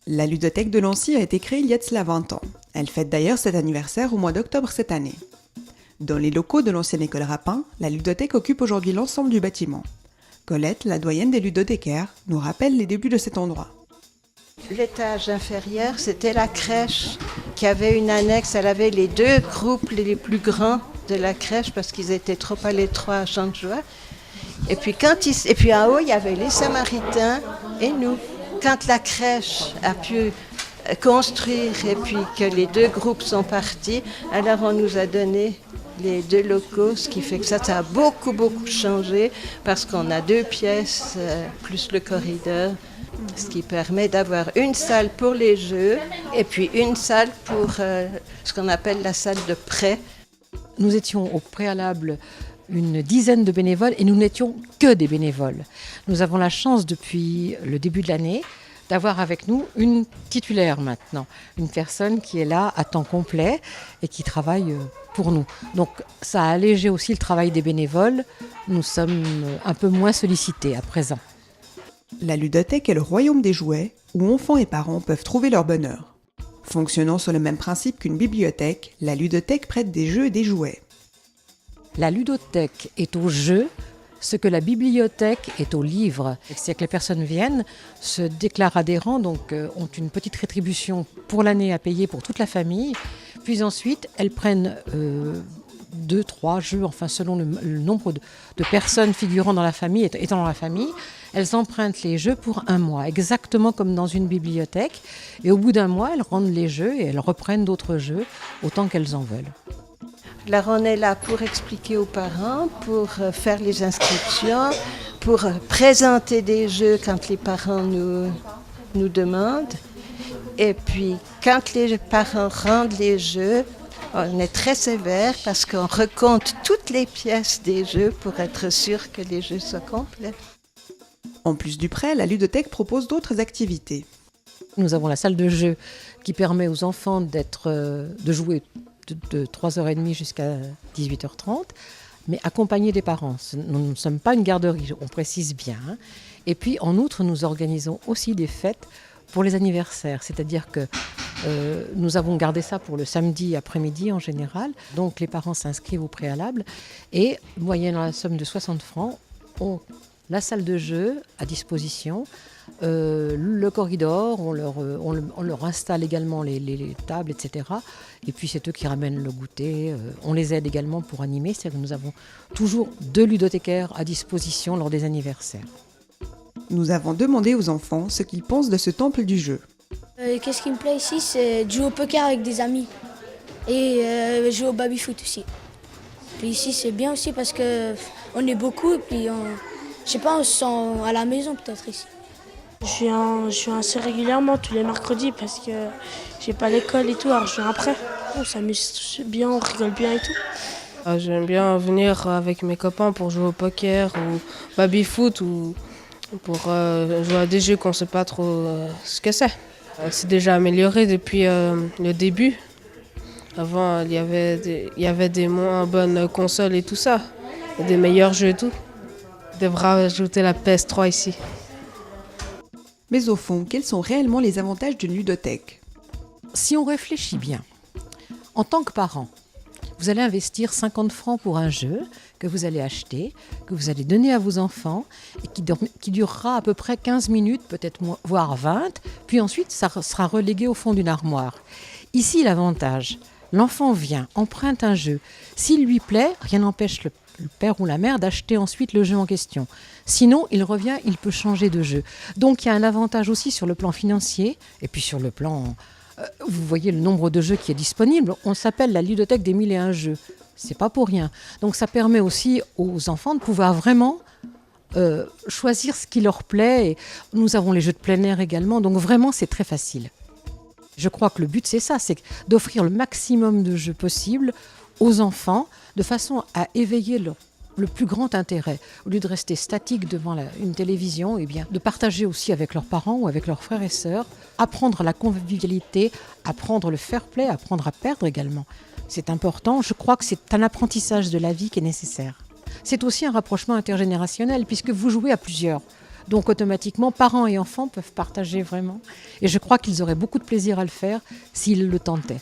La ludothèque de Lancy a été créée il y a de cela 20 ans. Elle fête d'ailleurs cet anniversaire au mois d'octobre cette année. Dans les locaux de l'ancienne école Rapin, la ludothèque occupe aujourd'hui l'ensemble du bâtiment. Colette, la doyenne des ludothécaires, nous rappelle les débuts de cet endroit. L'étage inférieur, c'était la crèche qui avait une annexe. Elle avait les deux groupes les plus grands de la crèche parce qu'ils étaient trop à l'étroit à Chantejoie. Et puis en haut, il y avait les Samaritains et nous. Quand la crèche a pu construire et puis que les deux groupes sont partis, alors on nous a donné les deux locaux, ce qui fait que ça a beaucoup changé parce qu'on a 2 pièces plus le corridor, ce qui permet d'avoir une salle pour les jeux et puis une salle pour ce qu'on appelle la salle de prêt. Nous étions au préalable une dizaine de bénévoles et nous n'étions que des bénévoles. Nous avons la chance depuis le début de l'année d'avoir avec nous une titulaire maintenant, une personne qui est là à temps complet et qui travaille pour nous. Donc ça a allégé aussi le travail des bénévoles. Nous sommes un peu moins sollicités à présent. La ludothèque est le royaume des jouets où enfants et parents peuvent trouver leur bonheur. Fonctionnant sur le même principe qu'une bibliothèque, la ludothèque prête des jeux et des jouets. La ludothèque est au jeu ce que la bibliothèque est au livre. C'est que les personnes viennent, se déclarent adhérents, donc ont une petite rétribution pour l'année à payer pour toute la famille. Puis ensuite, elles prennent 2, 3 jeux, enfin selon le nombre de personnes figurant dans la famille, étant dans la famille. Elles empruntent les jeux pour 1 mois, exactement comme dans une bibliothèque. Et au bout d'1 mois, elles rendent les jeux et elles reprennent d'autres jeux autant qu'elles en veulent. Alors on est là pour expliquer aux parents, pour faire les inscriptions, pour présenter des jeux quand les parents nous demandent. Et puis quand les parents rendent les jeux, on est très sévère parce qu'on recompte toutes les pièces des jeux pour être sûr que les jeux soient complets. En plus du prêt, la ludothèque propose d'autres activités. Nous avons la salle de jeu qui permet aux enfants de jouer de 3h30 jusqu'à 18h30, mais accompagnés des parents. Nous ne sommes pas une garderie, on précise bien. Et puis, en outre, nous organisons aussi des fêtes pour les anniversaires, c'est-à-dire que nous avons gardé ça pour le samedi après-midi en général. Donc, les parents s'inscrivent au préalable et, moyennant la somme de 60 francs, ont la salle de jeu à disposition, le corridor, on leur installe également les tables, etc. Et puis c'est eux qui ramènent le goûter. On les aide également pour animer, c'est-à-dire que nous avons toujours 2 ludothécaires à disposition lors des anniversaires. Nous avons demandé aux enfants ce qu'ils pensent de ce temple du jeu. Qu'est-ce qui me plaît ici, c'est de jouer au poker avec des amis et jouer au baby-foot aussi. Puis ici c'est bien aussi parce qu'on est beaucoup et puis je sais pas, on se sent à la maison peut-être ici. Je viens assez régulièrement tous les mercredis parce que j'ai pas l'école et tout, alors je viens après. On s'amuse bien, on rigole bien et tout. J'aime bien venir avec mes copains pour jouer au poker ou baby-foot ou pour jouer à des jeux qu'on sait pas trop ce que c'est. C'est déjà amélioré depuis le début. Avant, il y avait des moins bonnes consoles et tout ça, des meilleurs jeux et tout. On devra ajouter la PS3 ici. Mais au fond, quels sont réellement les avantages d'une ludothèque ? Si on réfléchit bien, en tant que parent, vous allez investir 50 francs pour un jeu que vous allez acheter, que vous allez donner à vos enfants et qui durera à peu près 15 minutes, peut-être voire 20, puis ensuite ça sera relégué au fond d'une armoire. Ici, l'avantage, l'enfant vient, emprunte un jeu. S'il lui plaît, rien n'empêche le père ou la mère d'acheter ensuite le jeu en question. Sinon, il revient, il peut changer de jeu. Donc il y a un avantage aussi sur le plan financier et puis sur le plan... vous voyez le nombre de jeux qui est disponible. On s'appelle la ludothèque des 1001 jeux. C'est pas pour rien. Donc ça permet aussi aux enfants de pouvoir vraiment choisir ce qui leur plaît. Et nous avons les jeux de plein air également. Donc vraiment, c'est très facile. Je crois que le but, c'est ça, c'est d'offrir le maximum de jeux possibles aux enfants de façon à éveiller le plus grand intérêt. Au lieu de rester statique devant une télévision, eh bien, de partager aussi avec leurs parents ou avec leurs frères et sœurs, apprendre la convivialité, apprendre le fair play, apprendre à perdre également. C'est important, je crois que c'est un apprentissage de la vie qui est nécessaire. C'est aussi un rapprochement intergénérationnel puisque vous jouez à plusieurs. Donc automatiquement, parents et enfants peuvent partager vraiment. Et je crois qu'ils auraient beaucoup de plaisir à le faire s'ils le tentaient.